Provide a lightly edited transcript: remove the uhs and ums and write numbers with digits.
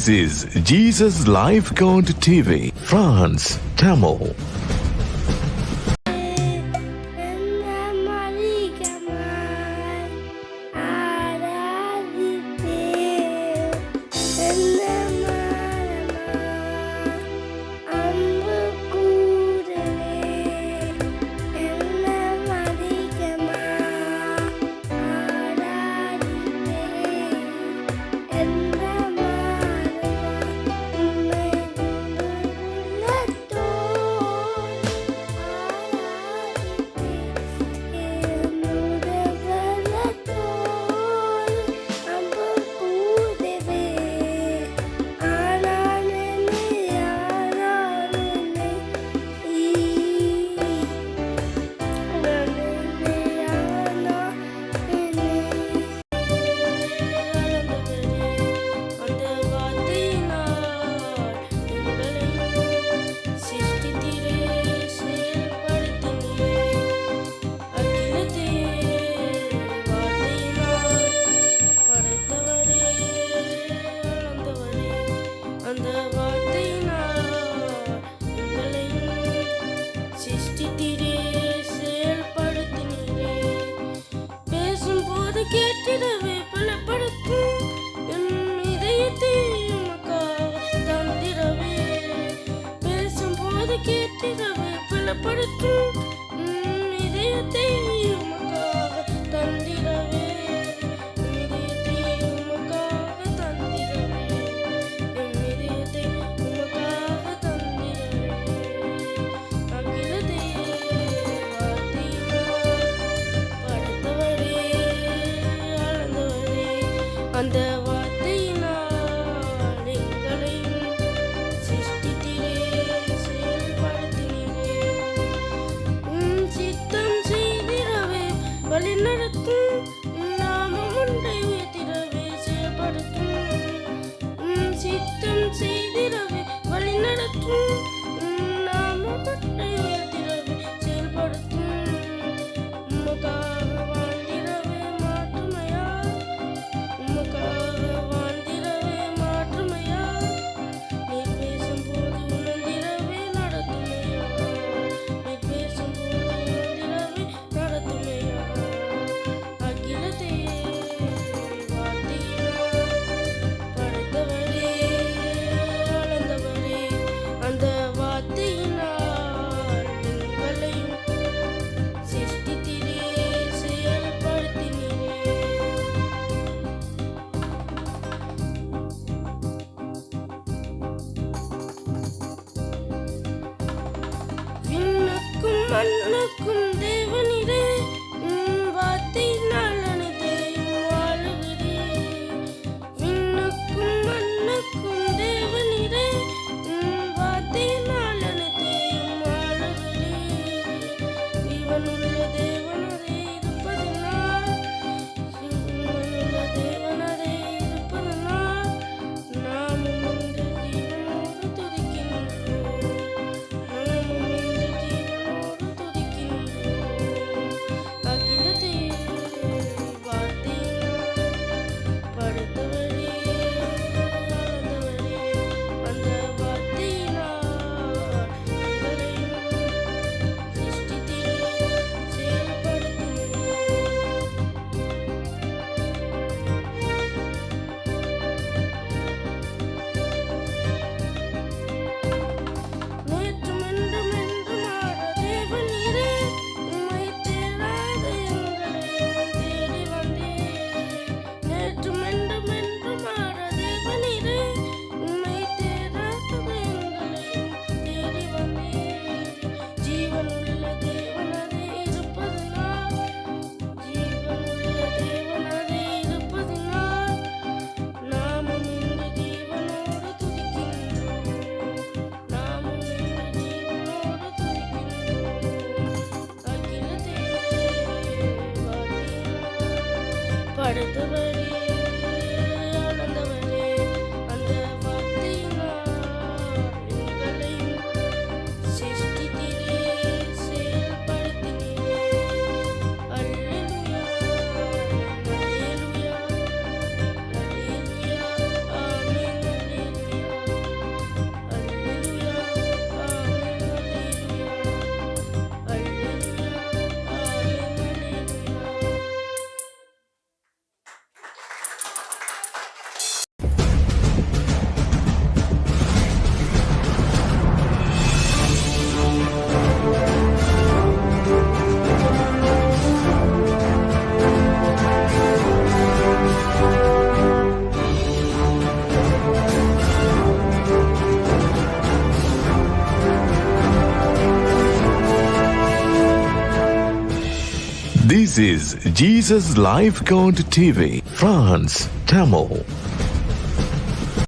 This is Jesus Life God TV, France, Tamil. அந்த வார்த்தையினால் எங்களையும் சிருஷ்டித்தீரே, செயல்படுத்தினீரே. உம் சித்தம் செய்திடவே வழிநடத்தும், நாமம் ஒன்றை உயர்த்திடவே செயல்படுத்தும். உம் சித்தம் செய்திடவே வழிநடத்தும், நாமம் ஒன்றை உயர்த்திடவே செயல்படுத்தும். உமக்காக வாழ்ந்திடவே மாற்றுமையா, உமக்காக வாழ்ந்திடவே மாற்றுமையா. நீர் பேசும்போது உணர்ந்திடவே நடத்துமையா, நீர் பேசும்போது உணர்ந்திடவே நடத்துமையா. அகிலத்தை வார்த்தையினால் படைத்தவரே, அளந்தவரே, அந்த வார்த்தையினால் எங்களையும் சிருஷ்டித்தீரே, செயல்படுத்தினீரே. விண்ணுக்கும் மண்ணுக்கும் தேவனீரே, உம் வார்த்தையினால் அனைத்தையும் வாழுகிறீர். விண்ணுக்கும் மண்ணுக்கும் தேவனீரே, உம் வார்த்தையினால் அனைத்தையும் வாழுகிறீர். ஜீவனுள்ள தேவனரே இருப்பதனால், ஜீவனுள்ள தேவனரே இருப்பதனால், நாமும் இன்று ஜீவனோடு துதிக்கின்றோம், நாமும் இன்று ஜீவனோடு துதிக்கின்றோம். அகிலத்தை வார்த்தையினால் படைத்தவரே, அளந்தவரே, அந்த வார்த்தையினால் எங்களையும் சிருஷ்டித்தீரே, செயல்படுத்தினீரே. நேற்றும் என்றும் என்றுமாற தேவனீரே, உம்மை தேடாத எங்களை தேடி வந்தீர். நேற்றும் என்றும் என்றுமாற தேவனீரே, உம்மை தேடாத எங்களையும் தேடி வந்தீர். ஜீவனுள்ள தேவனரே இருப்பதனால், ஜீவனுள்ள தேவனரே இருப்பதனால், நாமும் இன்று ஜீவனோடு துதிக்கின்றோம், நாமும் இன்று ஜீவனோடு துதிக்கின்றோம். அகிலத்தை வார்த்தையினால் படைத்தவரே, அளந்தவரே, அந்த வார்த்தையினால் எங்களையும் சிருஷ்டித்தீரே, செயல்படுத்தினீரே. அல்லேலூயா, அல்லேலூயா, அல்லேலூயா, ஆமென், அல்லேலூயா. This is Jesus Life God TV, France, Tamil.